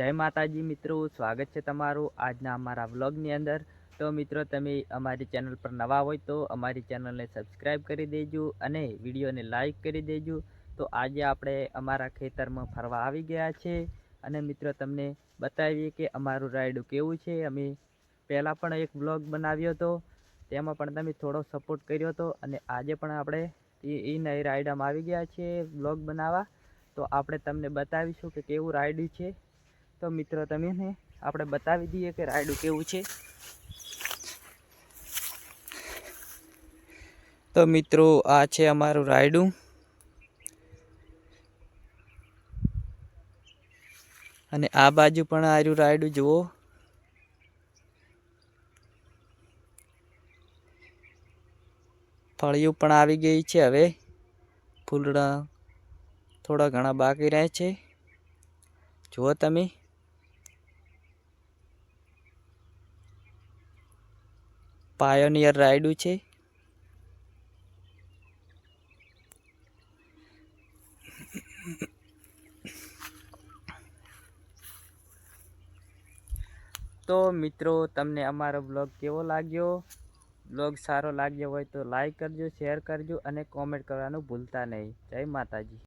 જય માતાજી મિત્રો, સ્વાગત છે તમારું આજના અમારા વ્લોગની અંદર। તો મિત્રો તમે અમારી ચેનલ પર નવા હોય તો અમારી ચેનલને સબસ્ક્રાઈબ કરી દેજો અને વિડીયોને લાઈક કરી દેજો। તો આજે આપણે અમારા ખેતરમાં ફરવા આવી ગયા છે અને મિત્રો તમને બતાવીએ કે અમારું રાયડું કેવું છે। અમે પહેલાં પણ એક વ્લોગ બનાવ્યો હતો, તેમાં પણ તમે થોડો સપોર્ટ કર્યો હતો અને આજે પણ આપણે એ નઈ રાયડામાં આવી ગયા છે વ્લોગ બનાવવા। તો આપણે તમને બતાવીશું કે કેવું રાયડું છે। તો મિત્રો તમને આપણે બતાવી દઈએ કે રાયડું કેવું છે। તો મિત્રો આ છે અમારું રાયડું અને આ બાજુ પણ આર્યું રાયડું જુઓ। ફળિયું પણ આવી ગઈ છે, હવે ફૂલડા થોડા ઘણા બાકી રહે છે, જુઓ તમે। પાયોનિયર રાયડું છે। તો મિત્રો તમને અમારો બ્લોગ કેવો લાગ્યો? બ્લોગ સારો લાગ્યો હોય તો લાઈક કરજો, શેર કરજો અને કોમેન્ટ કરવાનું ભૂલતા નહીં। જય માતાજી।